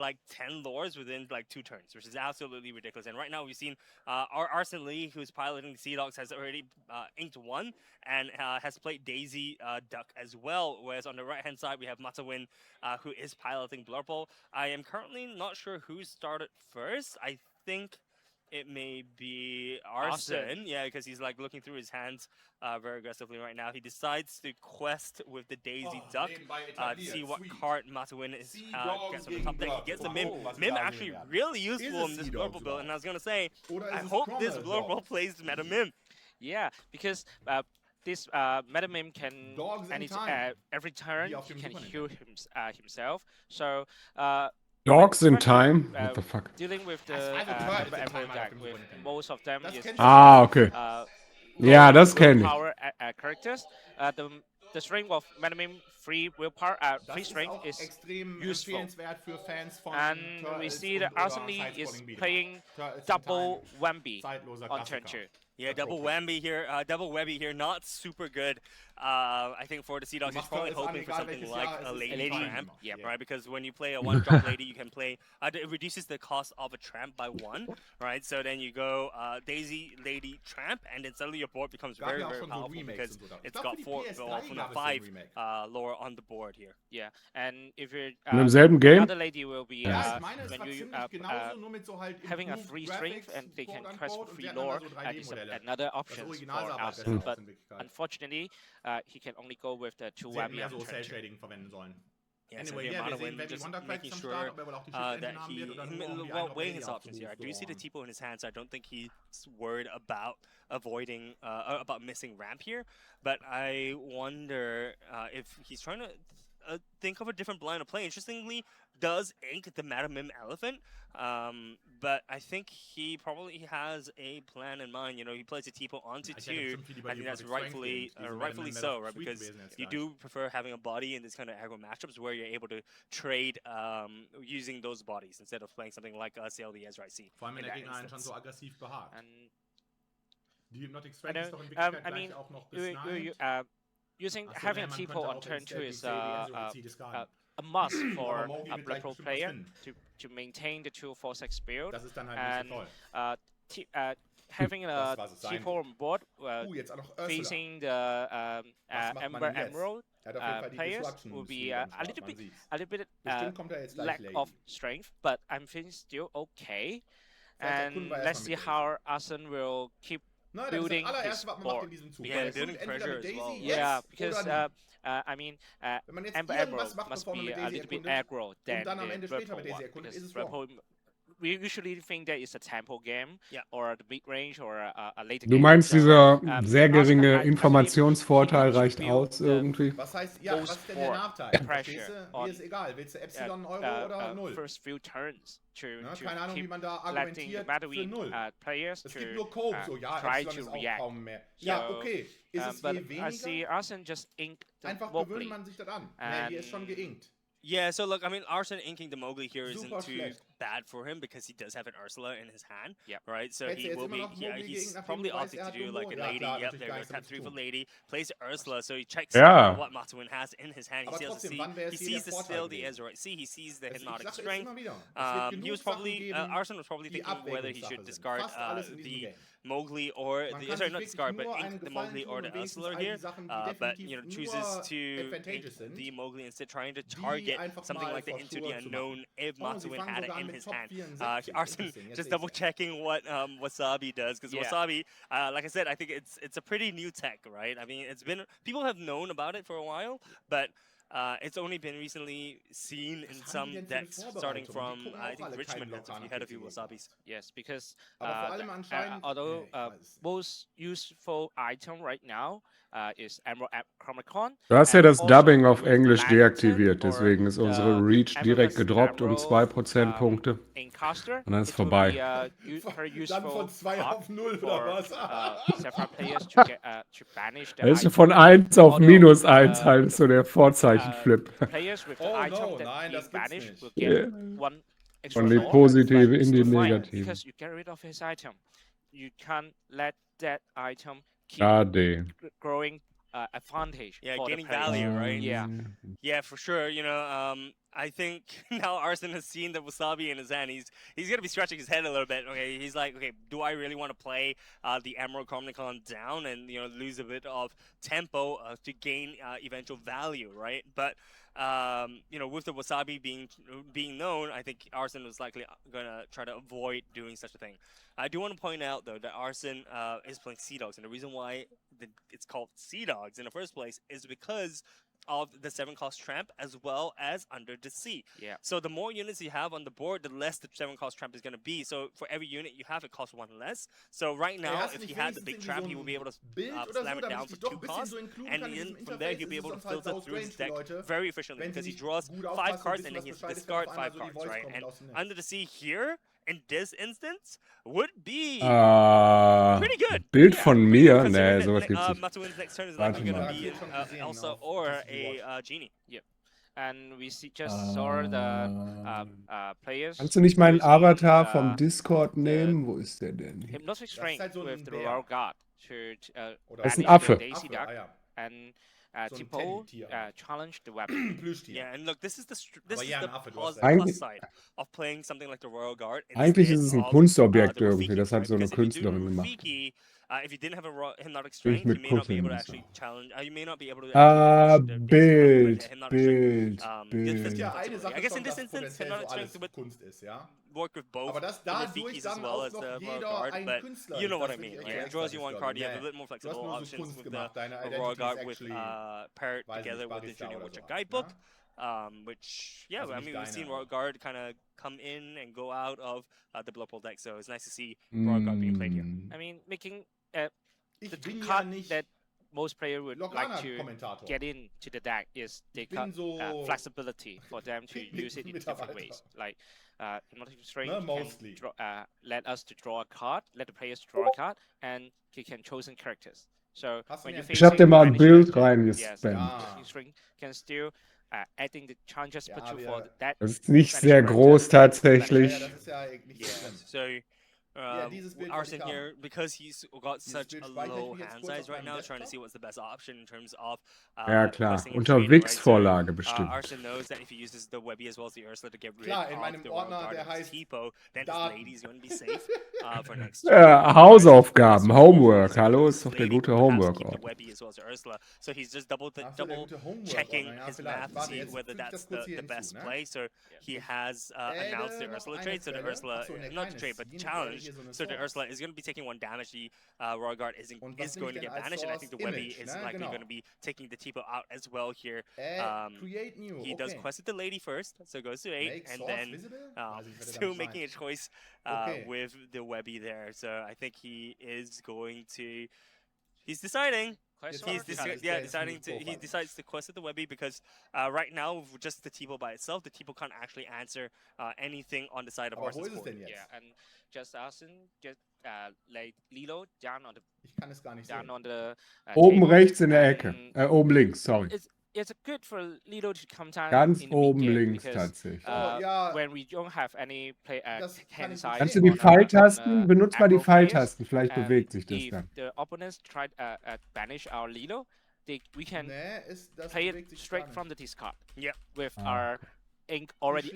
like 10 lores within like 2 turns, which is absolutely ridiculous. And right now we've seen our Arson Lee, who's piloting the Sea Dogs, has already inked one and has played Daisy Duck as well. Whereas on the right hand side we have Matawin, who is piloting Blurple. I am currently not sure who started first. I think it may be Arson, yeah, because he's like looking through his hands very aggressively right now. He decides to quest with the Daisy Duck to see what card Matawin is gets on the top deck. He gets the Mim. Mim actually really useful in this Blurple build, and I was gonna say, I hope this Blurple plays Meta Mim. Yeah, because this Meta Mim can every turn he can heal himself. So Dogs in time? What the fuck? dealing with the Ember deck, with most of them is okay. Yeah, das kenne ich. Power characters. The strength of Meta Mim free willpower, free strength is useful. And we see that Arson Lee is playing double Wemby on turn 2. Yeah, double whammy here. Double webby here, not super good. I think for the Sea Dogs, he's probably hoping for something like a Lady Tramp, right? Because when you play a one-drop Lady, you can play. It reduces the cost of a Tramp by 1, right? So then you go Daisy, Lady, Tramp, and then suddenly your board becomes very, very powerful because it's got 4, well, from the 5 lore on the board here. Yeah, and if you're In demselben Game? another Lady will be when you having a free strength and they can quest for free lore. Is another option for us, but unfortunately, he can only go with the 2 whammy on turn 2. Yeah, so here Matawin just making sure that he, well, weighing his options here. I do see the Tipo in his hand, so I don't think he's worried about avoiding, about missing ramp here. But I wonder if he's trying to think of a different line of play. Interestingly, does ink the Madam Elephant, but I think he probably has a plan in mind. You know, he plays a Tipo onto 2. I think that's rightfully so, right? Because you do prefer having a body in this kind of aggro matchups where you're able to trade using those bodies instead of playing something like CLD as right C. Vor allem, wenn der Gegner einen schon so aggressiv behagt. Die Hypnotic Strike ist doch in I Wirklichkeit mean, gleich auch noch bis having a Tipo on turn 2 is a must for a Black Pro player to maintain the 2-4-6 build. And having a Tipo on board facing the Ember Emerald players will be a little bit lack of strength, but I'm feeling still okay. And let's see how Arson will keep building his board. Yeah, building pressure as well. Yeah, because I mean, Ember Emerald must be a little bit aggro than the Purple one, because Purple, we usually think that it's a tempo game or the mid range or a later Du game. meinst, dieser sehr geringe Informationsvorteil reicht aus irgendwie? Was heißt, ja, was ist denn der Nachteil? Verstehst du? Mir ist egal, willst du Epsilon Euro oder 0? First few turns to keine Ahnung, wie man da letting the argumentiert für 0. Players Es gibt nur Cope, so, ja, try Epsilon to ist auch kaum mehr. So, Ja, okay. Ist es but je I see weniger? Arson just ink the Einfach Mowgli. gewöhnt man sich das an. Nee, die ist schon geinkt. Yeah, so look, I mean, Arson inking the Mowgli here isn't Super too schlecht. bad for him because he does have an Ursula in his hand, Yep. right? So Hätte he jetzt will immer be, noch Mowgli he's gegen, nachdem probably du weißt, opting to hat do nur like a Mowgli. Ja, lady, klar, yep, natürlich there gar goes nichts tap damit 3 zu for tun. lady, plays Ursula, so he checks Ja. what Matawin has in his hand. He Aber sees, trotzdem, wann wäre he es hier sees der the Vorteil still the gewesen? Ezra, see, he sees the Ich hypnotic sage es strength. immer wieder. Es wird He genug was Sachen probably, geben, Arson was probably die thinking whether he should Abwägungssache sind. discard Fast alles in diesem the Game. Mowgli or Man the, kann sorry, sich not wirklich discard, but nur ink einen the Gefallen Mowgli tun or und the wenigstens Ursula all die here, Sachen, die but definitiv you know, nur chooses to advantageous ink sind, the Mowgli instead, trying to die target einfach something mal like the vor Into the Stur zu Unknown machen. if Oh, sie Matawin fangen had it sogar in mit his Top hand. 64. Arson Interesting. Jetzt just sehe double ich's. checking what Wasabi does, because Yeah. Wasabi, like I said, I think it's a pretty new tech, right? I mean, it's been, people have known about it for a while, but it's only been recently seen in Was haben some die denn für eine decks, starting Vorbereitung? Die from gucken I auch think alle Richmond keinen has a few Lorcana had a few PC Wasabis. Yes, because Aber vor allem anscheinend, although ich weiß es nicht. most useful item right now is Emerald Chromicon. Du hast ja and das also Dubbing auf with Englisch Lantern deaktiviert, or deswegen ist unsere the Reach direkt Amethyst gedroppt um Emerald, 2 Prozentpunkte. Encaster, Und dann ist it will vorbei. be very Dann useful von 2 card auf 0 oder for was? several players to get to banish the Das ist item. von 1 auf Although, minus 1 halt so der Vorzeichenflip. Players with the Oh, item no, that nein, being das gibt's banished nicht. will get Ja. one extra Von die floor, positive but in it's die still fine negative. because you get rid of his item. You can't let that item keep Schade. growing advantage. Yeah, for gaining the players. value, right? Yeah. Yeah, for sure. You know, I think now Arson has seen the wasabi in his hand. He's gonna be scratching his head a little bit. Okay, he's like, okay, do I really want to play the Emerald Comnicon down and lose a bit of tempo to gain eventual value, right? But with the wasabi being known, I think Arson was likely gonna try to avoid doing such a thing. I do want to point out though that Arson is playing Sea Dogs, and the reason why it's called Sea Dogs in the first place is because of the 7-cost tramp as well as Under the Sea. Yeah. So the more units you have on the board, the less the 7-cost tramp is going to be. So for every unit you have, it costs 1 less. So right now, if he had the big tramp, he will be able to slam it down for 2 costs. And then from there, he'll be able to filter through his deck very efficiently because he draws 5 cards and then he has to discard 5 cards, right? And Under the Sea here, in this instance, would be pretty good. Bild von mir? Nee, sowas gibt's nicht. Matawin's next turn is likely going to be Elsa or a Genie. Yep. And we just saw the players. Kannst du nicht meinen Avatar vom Discord nehmen? Wo ist der denn? Hypnotic Strength with the Royal Guard to das ist ein Affe. And Tipo challenged the weapon. Yeah, and look, this is the plus side of playing something like the Royal Guard. Eigentlich ist es ein Kunstobjekt irgendwie, das hat so eine Künstlerin gemacht. If you didn't have a hypnotic strength, you may not be able to actually challenge. You may not be able to. Bild. I guess in this instance, hypnotic strength would work with both the Rafikis as well as the Royal Guard, but you know what I mean. Like, it draws you 1 card. You have a bit more flexible options with the Royal Guard with paired together with the Junior Witcher Guidebook. Which, yeah, I mean, we've seen Royal Guard kind of come in and go out of the Blood Bowl deck, so it's nice to see Royal Guard being played here. I mean, making the card that most players would like to get into the deck is the flexibility for them to use it in different ways. Like, Hypnotic Strength can let us to draw a card, let the players draw a card, and he can chosen characters. So when you ich hab dir mal ein Bild reingespammt. Strength can still adding the challenges for that. Das ist nicht sehr groß tatsächlich. So Arson here, because he's got such a low hand size right now, trying to see what's the best option in terms of ja klar, unter Wix-Vorlage bestimmt. Arson knows that if he uses the Webby as well as the Ursula to get rid of the Royal Guard and Tipo, then his lady's going to be safe for next turn. Hausaufgaben, Homework, hallo, ist doch der gute Homework. Webby as well as Ursula, so he's just double checking his math to see whether that's the best play. So he has announced the Ursula trade, so the Ursula, not the trade, but the challenge. So the Ursula is going to be taking 1 damage. The Royal Guard is going to get banished, and I think the Webby is likely going to be taking the Tipo out as well here. He does quested the lady first, so goes to 8, and then still making a choice with the Webby there. So I think he is going to. He's deciding. He decides to quest at the Webby because right now, with just the Tipo by itself, the Tipo can't actually answer anything on the side of Arson's board. Yeah, and just Arson, just like Lilo down on the oben rechts in der Ecke. Oben links, sorry. It's good for Lilo to come down ganz in the oben links tatsächlich. When we don't have any play hand side. Kannst du die Pfeiltasten? Benutzt mal die Pfeiltasten, vielleicht bewegt sich das dann. If the opponents try banish our Lilo, we can play it straight from the discard. Yeah, with our ink already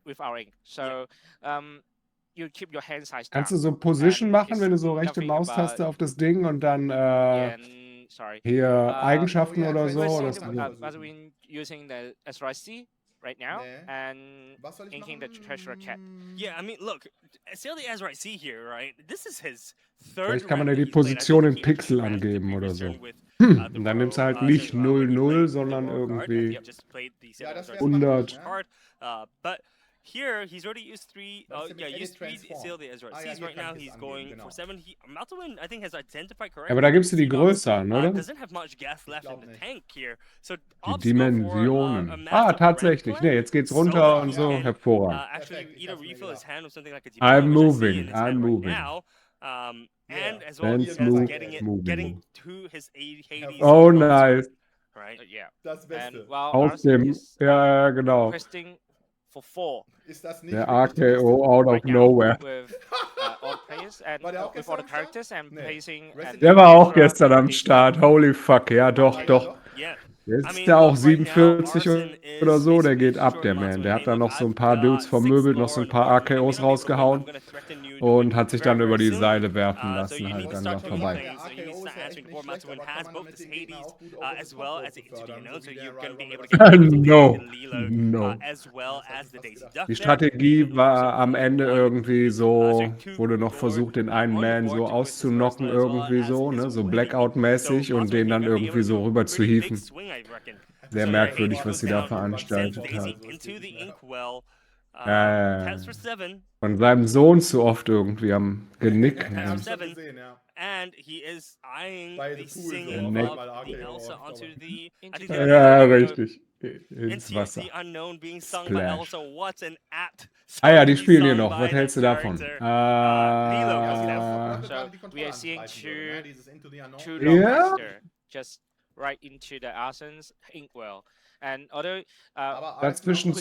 with our ink. So you keep your hand size down. Kannst du so Position machen, wenn du so rechte Maustaste auf das Ding und dann hier Eigenschaften oder so? Matawin using the SRC right now and inking the treasure cat. Yeah, I mean, look, still the SRC here, right? This is his third. Vielleicht kann man ja die Position in Pixel angeben oder so. Und dann nimmst du halt nicht 0-0, sondern irgendwie 100. But here, he's already used 3. Used 3 Seal the SRCs. Right now, he's going for 7. Matawin, I think, has identified correctly. Aber da gibst du die Größe an, oder? Doesn't have much gas left in the tank here. So die Dimensionen. Tatsächlich. Ne, jetzt geht's runter und so. Hervorragend. Actually, either refill his hand with something like a I'm moving. Now. And as well as getting to his Hades. Oh, nice. Right? Yeah. Das Beste. Aus dem, ja, genau. For 4. Ist das nicht der RKO out of nowhere. With all players this and with all the characters and placing. Der war auch gestern am Start. Holy fuck, ja doch, doch. Jetzt ist der auch 47 oder so, der geht ab, der Man. Der hat da noch so ein paar Dudes vermöbelt, noch so ein paar AKOs rausgehauen und hat sich dann über die Seile werfen lassen, halt, dann war vorbei. No. Die Strategie war am Ende irgendwie so, wurde noch versucht, den einen Man so auszunocken irgendwie so, ne, so Blackout-mäßig und den dann irgendwie so rüber zu hieven. Sehr merkwürdig, was sie da veranstaltet hat. Von seinem Sohn zu oft irgendwie am Genick. Ja. Ja, richtig. Ins Wasser. Splash. Ah ja, die spielen hier noch. Was hältst du davon? So we are seeing two Longcaster just right into the Arson's Inkwell. And although dazwischen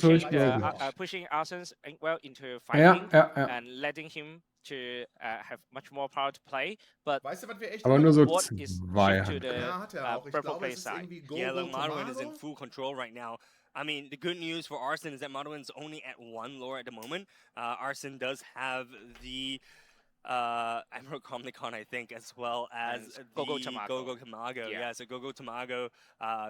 pushing Arson's Inkwell into fighting and letting him to have much more power to play, but aber nur so what is to the purple play side. Yeah, look, Matawin is in full control right now. I mean, the good news for Arson is that Matawin's only at 1 lore at the moment. Arson does have the Emerald Comnicon, I think, as well as Gogo Tamago. Yeah, so Gogo Tamago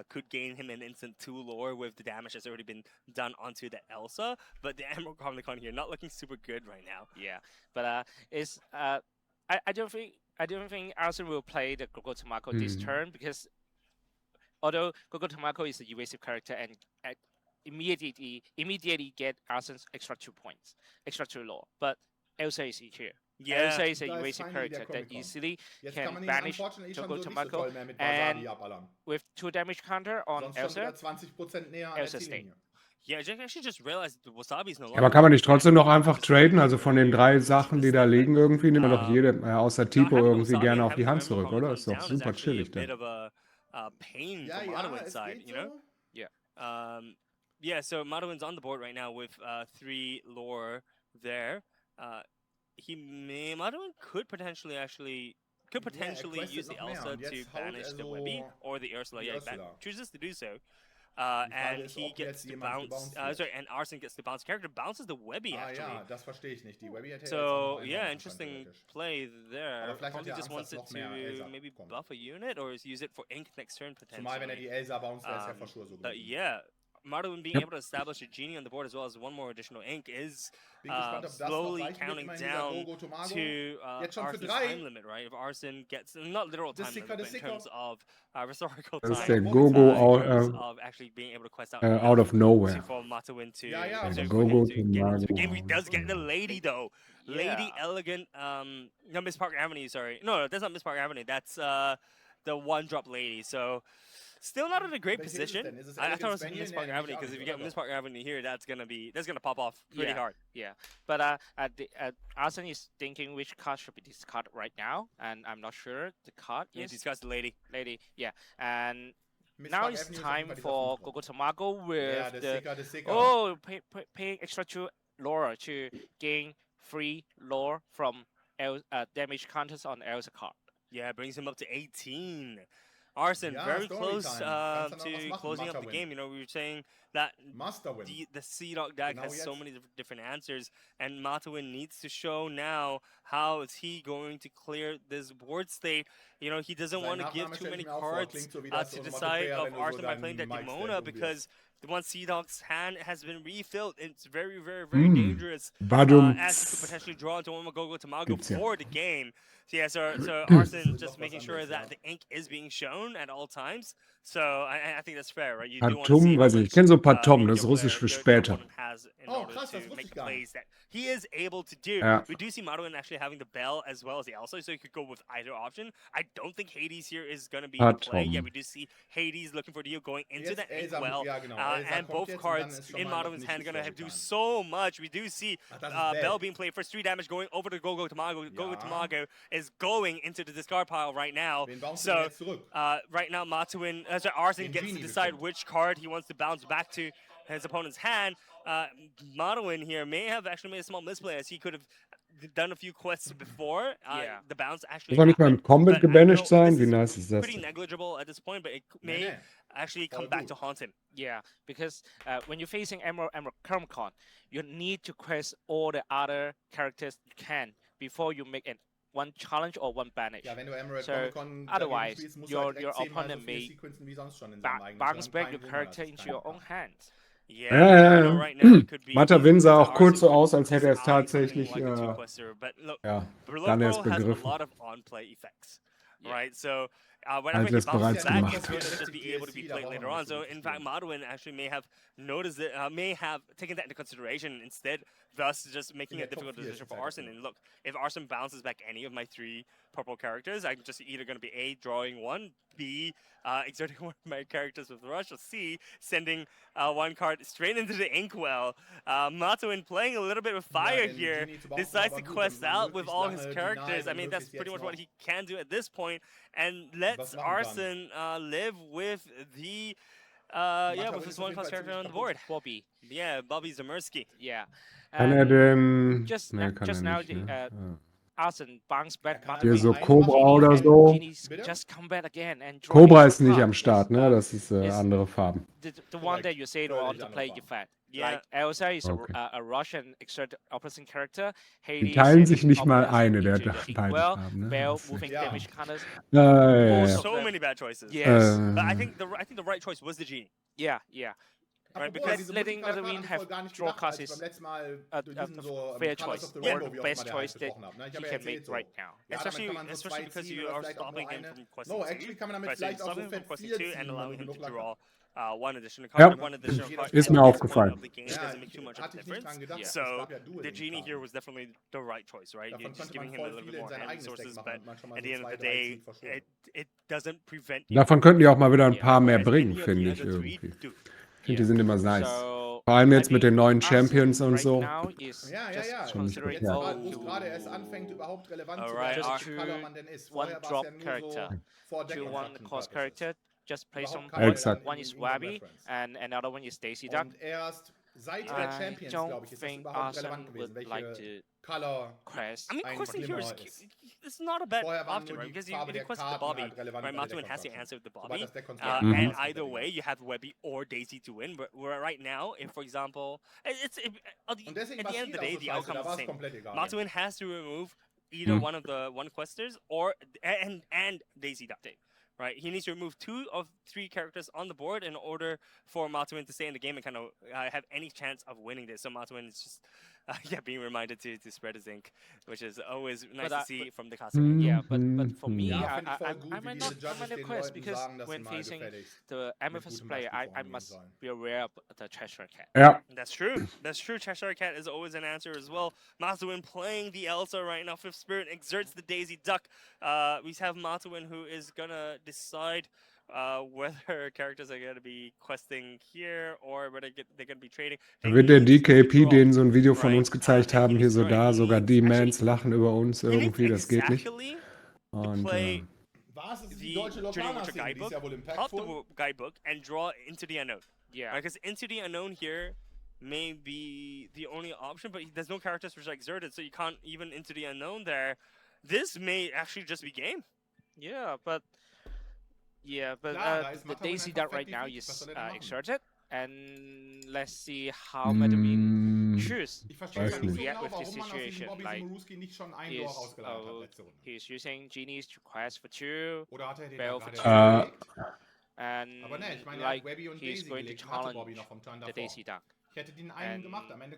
could gain him an instant 2 lore with the damage that's already been done onto the Elsa, but the Emerald Comnicon here not looking super good right now. Yeah, but I don't think Arson will play the Gogo Tamago this turn, because although Gogo Tamago is a evasive character and immediately get Arson's extra 2 points, extra 2 lore, but Elsa is here. Yeah, Elsa is a evasive character that easily can banish Gogo Tamago, and with 2 damage counter on Elsa, Elsa staying. Yeah, I actually just realized Wasabi's no longer. Aber kann man nicht trotzdem noch einfach traden? Also von den 3 Sachen, die da liegen, irgendwie nimmt man doch jede, außer Tipo, irgendwie gerne auf die Hand zurück, oder? Ist doch super chillig dann. Pain from Matawin's side, you know? Yeah. Yeah, so Matawin's on the board right now with 3 lore there. Matawin could potentially use the Elsa to banish the Webby or the Ursula. Yeah, he chooses to do so. And he gets to bounce. And Arson gets to bounce. Character bounces the Webby actually. Ja, das verstehe ich nicht. Die Webby hätte so yeah, interesting play there. Probably just wants it to maybe buff a unit or use it for ink next turn potentially. Zumal wenn die Elsa bounce, wäre es ja for sure so. Yeah. Matawin being able to establish a genie on the board as well as 1 more additional ink is slowly counting down to Arson's time limit, right? If Arson gets, not literal time limit, but in terms of historical time, der Gogo of actually being able to quest out of nowhere. For Matawin to Gogo get into the game. He does get the lady though. Lady Elegant, no, Miss Park Avenue, sorry. No, that's not Miss Park Avenue. That's the 1-drop lady. So still not in a great position. I thought it was Miss Park Avenue, because if you get Miss Park Avenue here, that's gonna pop off pretty hard. Yeah, but Arson is thinking which card should be discarded right now, and I'm not sure the card is. Discuss the lady. Yeah, and now it's time for Gogo Tamago with paying extra 2 lore to gain free lore from damage counters on Elsa card. Yeah, brings him up to 18. Arson, very close to closing up the game. You know, we were saying that the Sea Dog deck has so many different answers, and Matawin needs to show now how is he going to clear this board state. You know, he doesn't want to give too many cards to the side of Arson by playing that Demona, because once Sea Dog's hand has been refilled, it's very, very, very dangerous, as he could potentially draw into one more Gogo Tamago for the game. Yeah, so Arson just making sure that the ink is being shown at all times. So I think that's fair, right? You do want to see weiß nicht. Ich kenne so Patum, das ist russisch für später. Oh, krass, das wusste ich gar nicht. He is able to do. We do see Matawin actually having the Bell as well as the Elsa, so you could go with either option. I don't think Hades here is going to be in play. Yeah, we do see Hades looking for Dio going into the Inkwell, and both cards in Matawin's hand are going to do so much. We do see Bell being played for 3 damage going over to Gogo Tamago. Gogo Tamago is going into the discard pile right now. So right now Matawin, Arson gets to decide which card he wants to bounce back to his opponent's hand. Matawin here may have actually made a small misplay, as he could have done a few quests before. The bounce actually Muss auch nicht mal im Combat gebanished sein? Wie nice ist das? Pretty negligible at this point, but it may actually come back to haunt him. Yeah, because when you're facing Emerald Con, you need to quest all the other characters you can before you make one challenge or one banish. Ja, wenn du Emerald Con otherwise, spielst, your opponent may bounce back your character into your own hands. Matawin sah auch kurz so aus, als hätte er es tatsächlich dann erst begriffen. Right, so whenever he bounces back, it's going to just be able to be played later on. So in fact, Matawin actually may have noticed it, may have taken that into consideration instead, thus just making a difficult decision for Arson. And look, if Arson bounces back any of my 3 purple characters, I'm just either going to be A, drawing 1, B, exerting one of my characters with Rush, or C, sending 1 card straight into the Inkwell. Matawin playing a little bit of fire here, decides to quest out with all his characters. I mean, that's pretty much what he can do at this point, and lets Arson live with the with his 1-cost character on the board. Bobby. Yeah, Bobby Zamersky. Yeah. Kann er denn... Just nee, kann just er now, nicht, ne? Arson bounced back. Hier so Cobra oder so. Just come back again and Cobra ist nicht am Start, ne? Das ist andere Farben. The one that you say you want to play effect. Yeah. Like Elsa is a Russian exert opposing character. Die teilen sich nicht mal eine der beiden Farben, ne? Bell, moving damage counters. So many bad choices. Yes. But I think the right choice was the Genie. Yeah, yeah. Right, because letting Matawin have draw cards is a fair choice. The best choice that he can make right now. Especially because you are stopping him from questing 2 and allowing him to draw one additional card. One additional card. Ist mir aufgefallen. Doesn't make too much of a difference. So the Genie here was definitely the right choice, right? You're just giving him a little bit more hand resources, but at the end of the day, it doesn't prevent you. Davon könnten die auch mal wieder ein paar mehr bringen, finde ich irgendwie. Ich finde, die sind immer nice. Vor allem jetzt mit den neuen Champions und so. Ja. Wo es gerade erst anfängt, überhaupt relevant zu werden, welcher Color man denn ist. Vorher war es ja nur so for one-cost character. Just play some Exakt. One is Wabby and another one is Daisy Duck. Und erst seit der Champions, glaube ich, ist das überhaupt relevant gewesen, welche Color I mean, questing here is not a bad option, right? Because you quest the Bobby, right? Matawin has to answer with the Bobby, and either way, you have Webby or Daisy to win. But right now, if for example, at the end of the day, the outcome is the same. Matawin has to remove either one of the questers or and Daisy Duck. Right, he needs to remove 2 of 3 characters on the board in order for Matawin to stay in the game and kind of have any chance of winning this. So Matawin is just being reminded to spread his ink, which is always nice to see from the customer. Yeah, but for me, I might not quest because when facing the MFS player, I must be aware of the Cheshire Cat. Yeah, that's true. That's true. Cheshire Cat is always an answer as well. Matawin playing the Elsa right now. Fifth Spirit exerts the Daisy Duck. We have Matawin who is gonna decide whether characters are going to be questing here or whether they're going to be trading. Da wird der DKP, denen so ein Video von uns gezeigt haben, hier so da, sogar die Mans lachen über uns irgendwie, das geht nicht. Und the Lorcana guidebook, pop the guidebook, and draw Into the Unknown. Yeah. Because Into the Unknown here may be the only option, but there's no characters which are exerted, so you can't even Into the Unknown there. This may actually just be game. Yeah, but the Daisy Duck right now is exerted, and let's see how Matawin choose to react with this situation. Like, he's using Genies to quest for 2, Bell for 2, and like he's going to challenge the Daisy Duck. And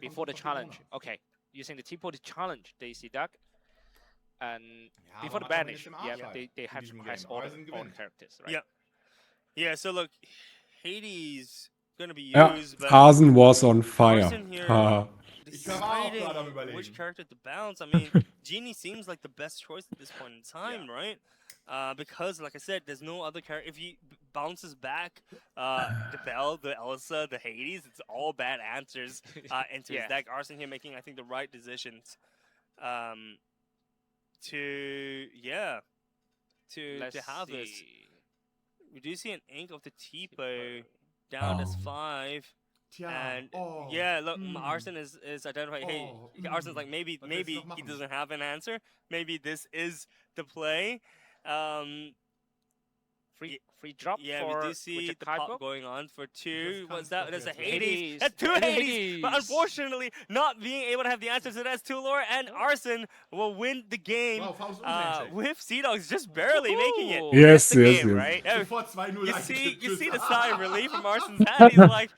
before the challenge, okay, using the T-Pole to challenge Daisy Duck. And before the banish, they have to quest all the characters, right? Yeah, so look, Hades gonna be used, but Arson was on fire. Deciding which character to bounce. I mean, Genie seems like the best choice at this point in time, right? Because, like I said, there's no other character. If he bounces back the Bell, the Elsa, the Hades, it's all bad answers into his deck. Arson here making, I think, the right decisions. To have this. We do see an ink of the Tipo down as 5. And yeah, look, Arson is identifying. Hey, Arson's like maybe he doesn't have an answer. Maybe this is the play. Free drop. Yeah, for we do see the pop going on for 2. What's that? There's a Hades. That's 2 Hades. But unfortunately, not being able to have the answer to that's 2 lore, and Arson will win the game with Sea Dogs just barely making it. Yes, the yes, game, yes. Right? Yeah, you see the sigh of relief from Arson's head. He's like,